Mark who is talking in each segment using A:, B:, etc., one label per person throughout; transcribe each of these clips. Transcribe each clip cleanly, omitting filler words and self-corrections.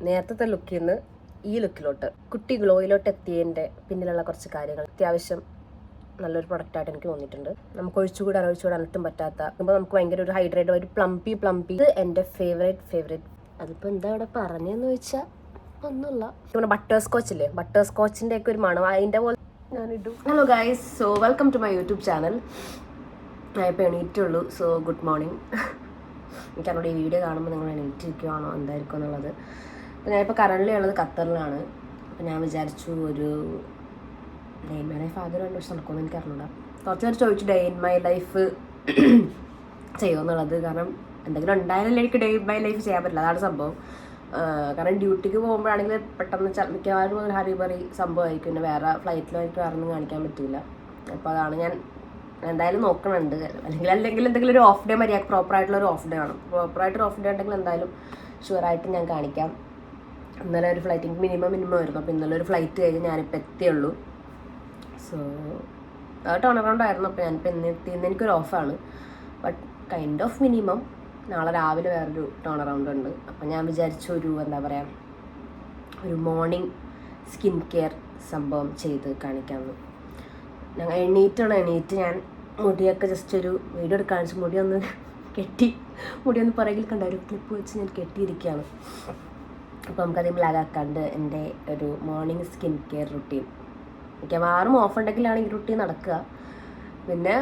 A: നേരത്തെ ലുക്കിൽ നിന്ന് ഈ ലുക്കിലോട്ട് കുട്ടി ഗ്ലോയിലോട്ട് എത്തിയതിൻ്റെ പിന്നിലുള്ള കുറച്ച് കാര്യങ്ങൾ അത്യാവശ്യം നല്ലൊരു പ്രൊഡക്റ്റായിട്ട് എനിക്ക് തോന്നിയിട്ടുണ്ട്. നമുക്ക് ഒഴിച്ചുകൂടാൻ ഒട്ടും പറ്റാത്ത, അപ്പോൾ നമുക്ക് ഭയങ്കര ഒരു ഹൈഡ്രേറ്റ്, ഒരു പ്ലംപി ഇത് എൻ്റെ ഫേവറേറ്റ്. അതിപ്പോൾ എന്താ ഇവിടെ പറഞ്ഞതെന്ന് ചോദിച്ചാൽ ഒന്നുമില്ല. ഇവിടെ ബട്ടർ സ്കോച്ച് ഇല്ലേ, ബട്ടർ സ്കോച്ചിൻ്റെ ഒക്കെ ഒരു മണം അതിൻ്റെ പോലെ ഞാനിട്ടു. Hello guys, so welcome to my YouTube channel. ഞാൻ ഇപ്പോൾ എണീറ്റുള്ളൂ, സോ ഗുഡ് മോർണിംഗ്. എനിക്കറിവിടെ ഈ വീഡിയോ കാണുമ്പോൾ നിങ്ങൾ എണീറ്റിരിക്കുകയാണോ എന്തായിരിക്കും എന്നുള്ളത്. അപ്പോൾ ഞാനിപ്പോൾ കറൻറ്റ്ലി ഉള്ളത് ഖത്തറിലാണ്. അപ്പോൾ ഞാൻ വിചാരിച്ചു ഒരു ഡേ ഇൻ മൈ ലൈഫ് ആദ്യം 2 വർഷം നടക്കുമെന്ന് എനിക്ക് അറിഞ്ഞൂടാ. കുറച്ച് നേരം ചോദിച്ചു ഡേ ഇൻ മൈ ലൈഫ് ചെയ്യുമെന്നുള്ളത്. കാരണം എന്തെങ്കിലും ഉണ്ടായാലല്ലേ എനിക്ക് ഡേ ഇൻ മൈ ലൈഫ് ചെയ്യാൻ പറ്റില്ല, അതാണ് സംഭവം. കാരണം ഡ്യൂട്ടിക്ക് പോകുമ്പോഴാണെങ്കിൽ പെട്ടെന്ന് മിക്കവാറും ഒരു ഹറിബറി സംഭവമായിരിക്കും. പിന്നെ വേറെ ഫ്ലൈറ്റിലോ എനിക്ക് വേറെ ഒന്നും കാണിക്കാൻ പറ്റില്ല. അപ്പോൾ അതാണ് ഞാൻ എന്തായാലും നോക്കണുണ്ട്. അല്ലെങ്കിൽ എന്തെങ്കിലും ഒരു ഓഫ് ഡേ മര്യാദ പ്രോപ്പറായിട്ടുള്ളൊരു ഓഫ് ഡേ ആണ്. പ്രോപ്പറായിട്ടൊരു ഓഫ് ഡേ ഉണ്ടെങ്കിൽ എന്തായാലും ഷുവറായിട്ട് ഞാൻ കാണിക്കാം. ഇന്നലെ ഒരു ഫ്ലൈറ്റ് എനിക്ക് മിനിമം ആയിരുന്നു. അപ്പോൾ ഇന്നലെ ഒരു ഫ്ലൈറ്റ് കഴിഞ്ഞ് ഞാനിപ്പോൾ എത്തിയുള്ളൂ. സോ ടേൺ അറൗണ്ട് ആയിരുന്നു. അപ്പോൾ ഞാനിപ്പോൾ ഇന്ന് എനിക്കൊരു ഓഫാണ്, ബട്ട് കൈൻഡ് ഓഫ് മിനിമം. നാളെ രാവിലെ വേറൊരു ടേൺ അറൗണ്ട് ഉണ്ട്. അപ്പോൾ ഞാൻ വിചാരിച്ചു ഒരു മോർണിംഗ് സ്കിൻ കെയർ സംഭവം ചെയ്ത് കാണിക്കാമെന്ന്. ഞങ്ങൾ എണീറ്റ് ഞാൻ മുടിയൊക്കെ ജസ്റ്റ് ഒരു വീഡിയോ എടുക്കാൻ വെച്ച് മുടിയൊന്ന് പുറകിൽ കണ്ട ഒരു ക്ലിപ്പ് വെച്ച് ഞാൻ കെട്ടിയിരിക്കുകയാണ്. അപ്പോൾ നമുക്കത് ബ്ലാക്കാക്കാണ്ട് എൻ്റെ ഒരു മോർണിംഗ് സ്കിൻ കെയർ റുട്ടീൻ മിക്കവാറും ഓഫ് ഉണ്ടെങ്കിലാണ് ഈ റുട്ടീൻ നടക്കുക. പിന്നെ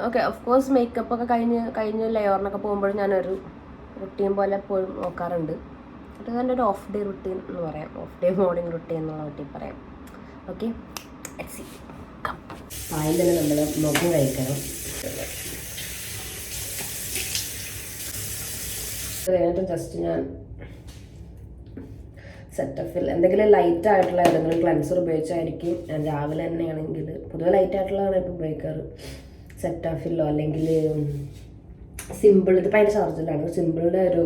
A: ഓക്കെ, ഓഫ് കോഴ്സ് മേക്കപ്പ് ഒക്കെ കഴിഞ്ഞ് ലെയറിനൊക്കെ പോകുമ്പോഴും ഞാനൊരു റുട്ടീൻ പോലെ എപ്പോഴും നോക്കാറുണ്ട്. അത് തന്നെ ഒരു ഓഫ് ഡേ റുട്ടീൻ എന്ന് പറയാം, ഓഫ് ഡേ മോർണിംഗ് റുട്ടീൻ എന്നുള്ള റുട്ടീൻ പറയാം. ഓക്കെ, ആദ്യം തന്നെ നമ്മൾ മുഖം കഴിക്കണം. കഴിഞ്ഞിട്ട് ജസ്റ്റ് ഞാൻ സെറ്റഫിൽ എന്തെങ്കിലും ലൈറ്റ് ആയിട്ടുള്ള ഏതെങ്കിലും ക്ലെൻസർ ഉപയോഗിച്ചായിരിക്കും ഞാൻ രാവിലെ തന്നെയാണെങ്കിൽ, പൊതുവെ ലൈറ്റ് ആയിട്ടുള്ളതാണ് ഇപ്പോൾ ഉപയോഗിക്കാറ്. സെറ്റഫിലോ അല്ലെങ്കിൽ സിമ്പിൾ, ഇതിപ്പോൾ അതിൻ്റെ ചാർജിലാണ്, സിമ്പിളിൻ്റെ ഒരു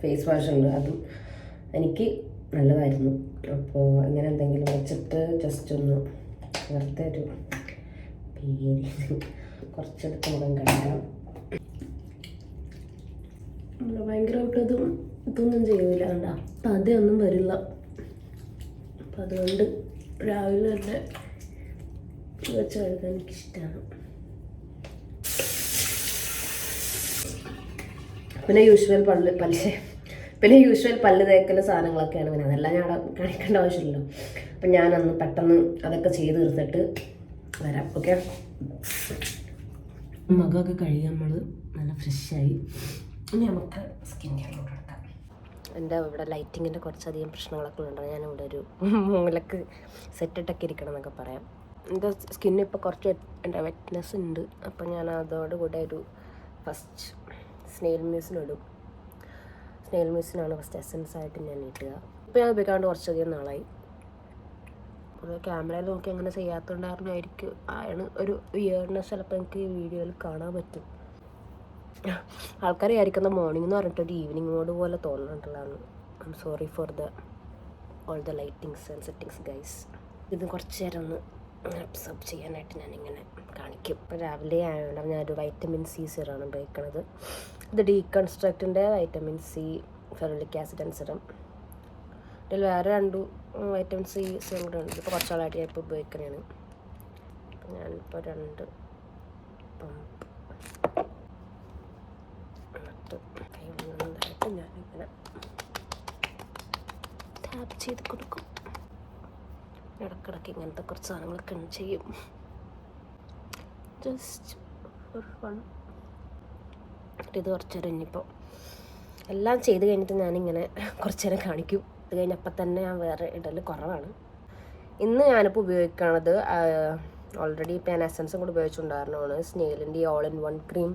A: ഫേസ് വാഷ് ഉണ്ട്, അതും എനിക്ക് നല്ലതായിരുന്നു. അപ്പോൾ ഇങ്ങനെ എന്തെങ്കിലും വെച്ചിട്ട് ജസ്റ്റ് ഒന്ന് വെറുതെ ഒരു കുറച്ചെടുത്ത് മുഖം കഴിക്കാം. ഭയങ്കരമായിട്ട് ഇതൊന്നും ചെയ്യില്ല, കണ്ട പതയൊന്നും വരില്ല. അപ്പം അതുകൊണ്ട് രാവിലെ തന്നെ വെച്ച് കഴിക്കാൻ എനിക്കിഷ്ടമാണ്. പിന്നെ യൂഷ്വൽ പല്ല് തേക്കൽ സാധനങ്ങളൊക്കെയാണ്. പിന്നെ അതെല്ലാം ഞാൻ കാണിക്കേണ്ട ആവശ്യമില്ലല്ലോ. അപ്പം ഞാനന്ന് പെട്ടെന്ന് അതൊക്കെ ചെയ്ത് തീർത്തിട്ട് വരാം. ഓക്കെ, മുഖമൊക്കെ കഴുകി നമ്മൾ നല്ല ഫ്രഷായി. ഇനി നമുക്ക് സ്കിൻ കെയറിലോട്ട് എടുക്കാം. എൻ്റെ ഇവിടെ ലൈറ്റിങ്ങിൻ്റെ കുറച്ചധികം പ്രശ്നങ്ങളൊക്കെ ഉണ്ട്. ഞാനിവിടെ ഒരു മൂലക്ക് സെറ്റിട്ടൊക്കെ ഇരിക്കണം എന്നൊക്കെ പറയാം. എൻ്റെ സ്കിന്നിൽ ഇപ്പോൾ കുറച്ച് എൻ്റെ വെറ്റ്നെസ് ഉണ്ട്. അപ്പം ഞാൻ അതോടുകൂടെ ഒരു ഫസ്റ്റ് സ്നെയിൽ മ്യൂസിനാണ് ഫസ്റ്റ് എസൻസ് ആയിട്ട് ഞാൻ ഇട്ടുക. ഇപ്പോൾ ഞാൻ ഉപയോഗിക്കാണ്ട് കുറച്ചധികം നാളായി. അത് ക്യാമറയിൽ നോക്കി അങ്ങനെ ചെയ്യാത്തതുകൊണ്ടായിരുന്നായിരിക്കും ആണ് ഒരു വിയർനെസ് ചിലപ്പോൾ എനിക്ക് ഈ വീഡിയോയിൽ കാണാൻ പറ്റും. ആൾക്കാർ വിചാരിക്കുന്ന മോർണിംഗ് എന്ന് പറഞ്ഞിട്ട് ഒരു ഈവനിങ് മോഡ് പോലെ തോന്നുന്നുണ്ടല്ലാണ്. I am sorry for all the lightings and settings guys. ഇത് കുറച്ച് നേരം ഒന്ന് അബ്സോർബ് ചെയ്യാനായിട്ട് ഞാനിങ്ങനെ കാണിക്കും. ഇപ്പോൾ രാവിലെ ആയതുകൊണ്ട് ഞാനൊരു വൈറ്റമിൻ സി സിറാണ് ഉപയോഗിക്കുന്നത്. ഇത് ഡീകൺസ്ട്രക്റ്റിൻ്റെ vitamin C ferulic acid and serum. ഇതിൽ വേറെ 2 വൈറ്റമിൻ സി സിറം കൂടെ ഉണ്ട്. ഇപ്പോൾ കുറച്ചാളായിട്ട് ഞാൻ ഇപ്പോൾ ഉപയോഗിക്കുന്നതാണ്. അപ്പോൾ ഞാനിപ്പോൾ 2 പമ്പ് കൈവന്നായിട്ട് ഞാനിങ്ങനെ ടാപ്പ് ചെയ്ത് കൊടുക്കും. ഇടക്കിടക്ക് ഇങ്ങനത്തെ കുറച്ച് സാധനങ്ങളൊക്കെ ചെയ്യും, ജസ്റ്റ് ഫോർ ഫൺ. ഇത് കുറച്ച് നേരം ഇനിയിപ്പോൾ എല്ലാം ചെയ്ത് കഴിഞ്ഞിട്ട് ഞാനിങ്ങനെ കുറച്ച് നേരം കാണിക്കും. ഇത് കഴിഞ്ഞപ്പോൾ തന്നെ ഞാൻ വേറെ ഇടൽ കുറവാണ്. ഇന്ന് ഞാനിപ്പോൾ ഉപയോഗിക്കുന്നത് ഓൾറെഡി ഇപ്പോൾ ഞാൻ എസൻസും കൂടി ഉപയോഗിച്ചിട്ടുണ്ടായിരുന്നതാണ്. സ്നെയിലിൻ്റെ ഓൾ ഇൻ വൺ ക്രീം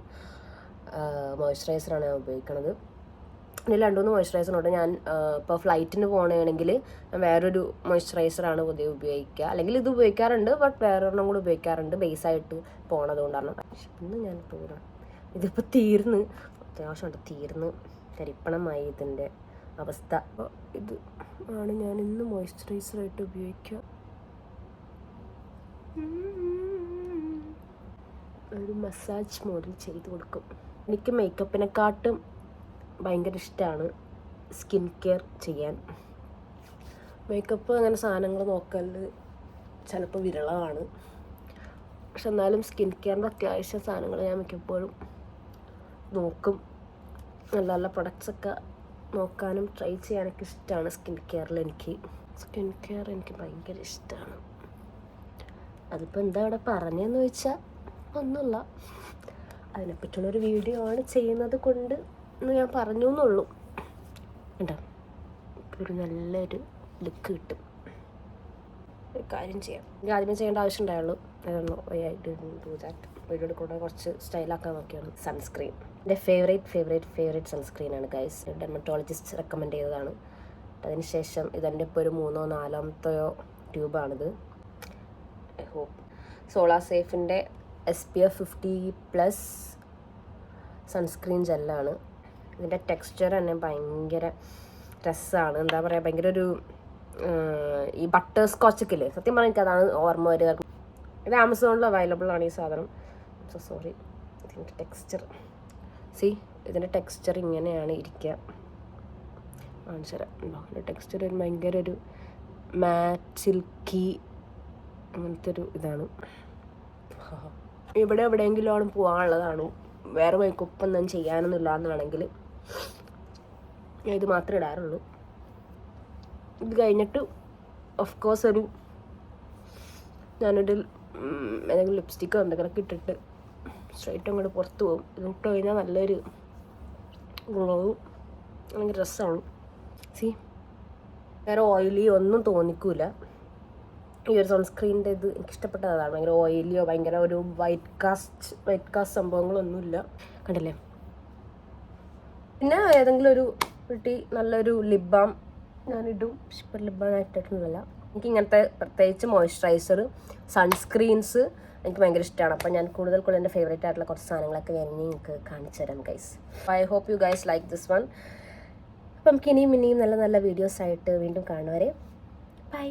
A: മോയ്സ്ചറൈസറാണ് ഞാൻ ഉപയോഗിക്കുന്നത്. ഇതിൽ 2-3 മോയ്സ്ചറൈസറുണ്ട്. ഞാൻ ഇപ്പോൾ ഫ്ലൈറ്റിന് പോകണമെങ്കിൽ ഞാൻ വേറൊരു മോയ്സ്ചറൈസറാണ് പൊതുവെ ഉപയോഗിക്കുക. അല്ലെങ്കിൽ ഇത് ഉപയോഗിക്കാറുണ്ട്, ബട്ട് വേറൊരെണ്ണം കൂടി ഉപയോഗിക്കാറുണ്ട് ബേസായിട്ട് പോകണത് കൊണ്ടാണ്. പക്ഷെ ഇന്ന് ഞാനിപ്പോൾ ഇതിപ്പോൾ അത്യാവശ്യമായിട്ട് തീർന്ന് കരിപ്പണമായി ഇതിൻ്റെ അവസ്ഥ. അപ്പോൾ ഇത് ആണ് ഞാൻ ഇന്ന് മോയ്സ്ചറൈസറായിട്ട് ഉപയോഗിക്കുക. ഒരു മസാജ് മോഡിൽ ചെയ്ത് കൊടുക്കും. എനിക്ക് മേക്കപ്പിനെക്കാട്ടും ഭയങ്കര ഇഷ്ടമാണ് സ്കിൻ കെയർ ചെയ്യാൻ. മേക്കപ്പ് അങ്ങനെ സാധനങ്ങൾ നോക്കൽ ചിലപ്പോൾ വിരളമാണ്. പക്ഷെ എന്നാലും സ്കിൻ കെയറിൻ്റെ അത്യാവശ്യ സാധനങ്ങൾ ഞാൻ മിക്കപ്പോഴും നോക്കും. നല്ല നല്ല പ്രൊഡക്ട്സൊക്കെ നോക്കാനും ട്രൈ ചെയ്യാനൊക്കെ ഇഷ്ടമാണ്. സ്കിൻ കെയർ എനിക്ക് ഭയങ്കര ഇഷ്ടമാണ്. അതിപ്പോൾ എന്താ ഇവിടെ പറഞ്ഞതെന്ന് ചോദിച്ചാൽ ഒന്നുമില്ല, അതിനെപ്പറ്റിയുള്ളൊരു വീഡിയോ ആണ് ചെയ്യുന്നത് കൊണ്ട് എന്ന് ഞാൻ പറഞ്ഞു എന്നുള്ളൂ. കേട്ടോ, ഇപ്പോൾ ഒരു നല്ലൊരു ലുക്ക് കിട്ടും. ഒരു കാര്യം ചെയ്യാം, എനിക്ക് ആദ്യമേ ചെയ്യേണ്ട ആവശ്യം ഉണ്ടായുള്ളൂ. വീഡിയോയിൽ കൂടെ കുറച്ച് സ്റ്റൈലാക്കാൻ നോക്കിയാണ്. സൺസ്ക്രീൻ എൻ്റെ ഫേവറേറ്റ് സൺസ്ക്രീനാണ് ഗൈസ്. ഡെർമറ്റോളജിസ്റ്റ് റെക്കമെൻഡ് ചെയ്തതാണ്. അതിനുശേഷം ഇതെൻ്റെ ഇപ്പോൾ ഒരു 3-ോ 4-മത്തെയോ ട്യൂബാണിത്. ഐ ഹോപ്പ് സോളാർ സേഫിൻ്റെ SPF 50+ സൺസ്ക്രീൻ ജെല്ലാണ്. ഇതിൻ്റെ ടെക്സ്ചർ തന്നെ ഭയങ്കര രസമാണ്. എന്താ പറയുക, ഭയങ്കര ഒരു ഈ ബട്ടർ സ്കോച്ചൊക്കെ ഇല്ലേ, സത്യം പറഞ്ഞാൽ എനിക്കതാണ് ഓർമ്മ വരിക. ഇത് ആമസോണിൽ അവൈലബിൾ ആണ് ഈ സാധനം. സോറി, ഇതിൻ്റെ ടെക്സ്ചർ ഇതിൻ്റെ ടെക്സ്ചർ ഇങ്ങനെയാണ് ഇരിക്കുക. കാണിച്ചു തരാം. ഇതിൻ്റെ ടെക്സ്ചർ ഒരു ഭയങ്കര ഒരു മാറ്റ് സിൽക്കി അങ്ങനത്തെ ഒരു ഇതാണ്. ഇവിടെ എവിടെയെങ്കിലും പോകാനുള്ളതാണ്, വേറെ മേക്കപ്പ് ഒന്നും ചെയ്യാനൊന്നും ഇല്ല എന്നാണെങ്കിൽ ഞാൻ ഇത് മാത്രമേ ഇടാറുള്ളൂ. ഇത് കഴിഞ്ഞിട്ട് ഓഫ് കോഴ്സ് ഞാനൊരു ഏതെങ്കിലും ലിപ്സ്റ്റിക്കോ എന്തെങ്കിലുമൊക്കെ ഇട്ടിട്ട് സ്ട്രൈറ്റ് അങ്ങോട്ട് പുറത്ത് പോകും. ഇതിട്ട് കഴിഞ്ഞാൽ നല്ലൊരു ഗ്ലോവും ഭയങ്കര രസമാണ്. വേറെ ഓയിലി ഒന്നും തോന്നിക്കൂല. ഈ ഒരു സൺസ്ക്രീനിൻ്റെ ഇത് എനിക്കിഷ്ടപ്പെട്ടതാണ്. ഭയങ്കര ഓയിലിയോ ഭയങ്കര ഒരു വൈറ്റ് കാസ്റ്റ് സംഭവങ്ങളൊന്നുമില്ല. കണ്ടില്ലേ? പിന്നെ ഏതെങ്കിലും ഒരു നല്ലൊരു ലിപ് ബാം ഞാനിടും. ഇപ്പം ലിപ് ബാം ഇട്ടിട്ടുണ്ടല്ല. എനിക്ക് ഇങ്ങനത്തെ പ്രത്യേകിച്ച് മോയ്സ്ചറൈസർ, സൺസ്ക്രീൻസ് എനിക്ക് ഭയങ്കര ഇഷ്ടമാണ്. അപ്പം ഞാൻ കൂടുതൽ എൻ്റെ ഫേവറേറ്റ് ആയിട്ടുള്ള കുറച്ച് സാധനങ്ങളൊക്കെ വേണമെങ്കിൽ നിങ്ങൾക്ക് കാണിച്ചു തരാം guys. I hope you guys like this one. അപ്പം നമുക്ക് ഇനിയും നല്ല നല്ല വീഡിയോസ് ആയിട്ട് വീണ്ടും കാണുവരെ. ബൈ.